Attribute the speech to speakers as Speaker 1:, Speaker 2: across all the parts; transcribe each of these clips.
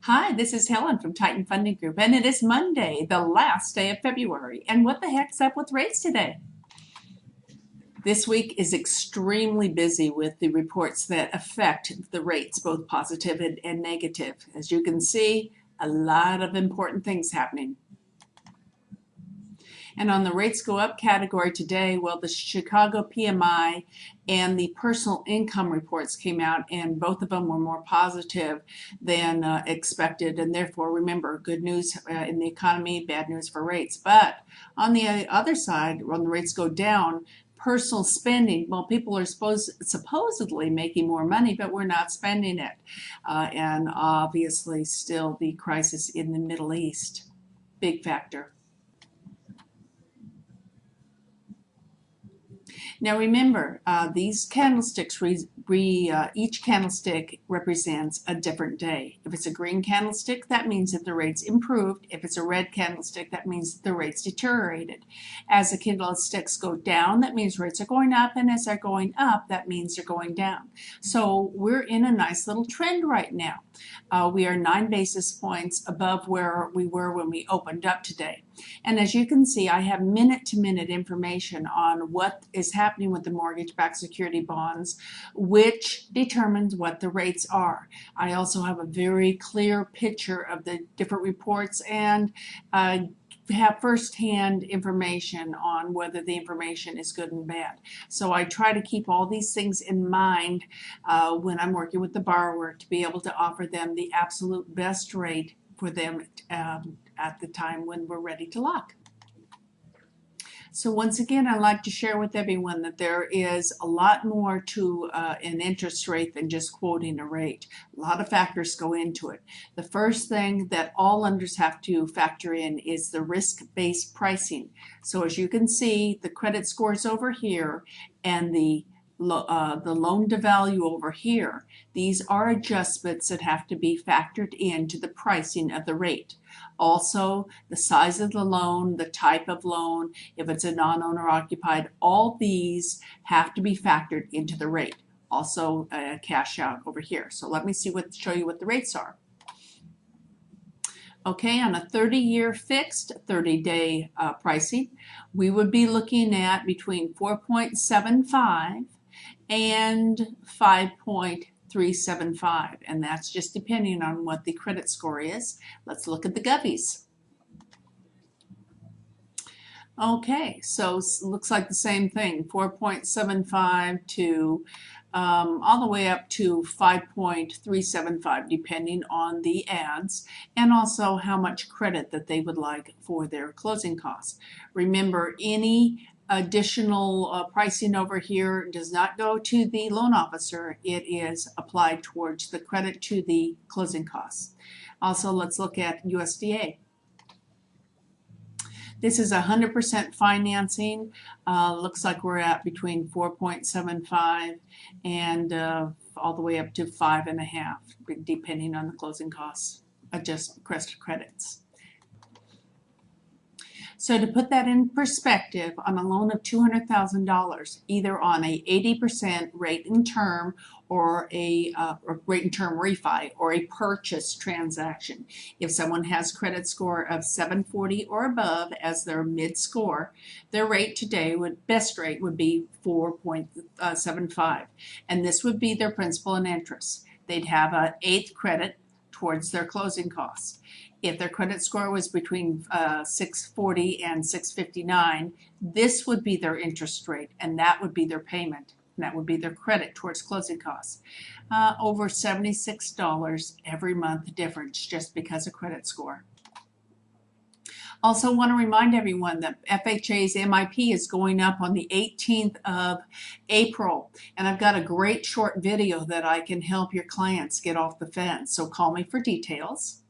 Speaker 1: Hi, this is Helen from Titan Funding Group, and it is Monday, the last day of February. And what the heck's up with rates today? This week is extremely busy with the reports that affect the rates, both positive and negative. As you can see, a lot of important things happening. And on the rates go up category today, well, the Chicago PMI and the personal income reports came out, and both of them were more positive than expected. And therefore, remember, good news in the economy, bad news for rates. But on the other side, when the rates go down, personal spending, well, people are supposedly making more money, but we're not spending it. And obviously, still the crisis in the Middle East, big factor. Now remember, these candlesticks, each candlestick represents a different day. If it's a green candlestick, that means that the rates improved. If it's a red candlestick, that means that the rates deteriorated. As the candlesticks go down, that means rates are going up, and as they're going up, that means they're going down. So we're in a nice little trend right now. We are 9 basis points above where we were when we opened up today. And as you can see, I have minute-to-minute information on what is happening with the mortgage-backed security bonds, which determines what the rates are. I also have a very clear picture of the different reports and have firsthand information on whether the information is good and bad. So I try to keep all these things in mind when I'm working with the borrower to be able to offer them the absolute best rate for them at the time when we're ready to lock. So once again, I'd like to share with everyone that there is a lot more to an interest rate than just quoting a rate. A lot of factors go into it. The first thing that all lenders have to factor in is the risk-based pricing. So as you can see, the credit scores over here and the loan to value over here. These are adjustments that have to be factored into the pricing of the rate. Also, the size of the loan, the type of loan, if it's a non-owner occupied, all these have to be factored into the rate. Also, cash out over here. So let me show you what the rates are. Okay, on a 30-year fixed 30-day pricing, we would be looking at between 4.75 and 5.375, and that's just depending on what the credit score is. Let's look at the govies. Okay, so looks like the same thing, 4.75 to all the way up to 5.375, depending on the ads and also how much credit that they would like for their closing costs. Remember, any additional pricing over here does not go to the loan officer. It is applied towards the credit to the closing costs. Also, let's look at USDA. This is 100% financing. Looks like we're at between 4.75 and all the way up to 5.5, depending on the closing costs, adjust credits. So to put that in perspective, on a loan of $200,000, either on a 80% rate and term or a rate and term refi or a purchase transaction, if someone has credit score of 740 or above as their mid score, their rate today best rate would be 4.75, and this would be their principal and interest. They'd have an 8th credit towards their closing costs. If their credit score was between 640 and 659, this would be their interest rate, and that would be their payment, and that would be their credit towards closing costs. Over $76 every month difference just because of credit score. Also want to remind everyone that FHA's MIP is going up on the 18th of April, and I've got a great short video that I can help your clients get off the fence, so call me for details.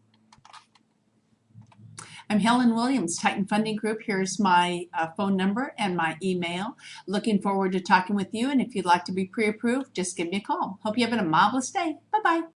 Speaker 1: I'm Helen Williams, Titan Funding Group. Here's my phone number and my email. Looking forward to talking with you, and if you'd like to be pre-approved, just give me a call. Hope you're having a marvelous day. Bye-bye.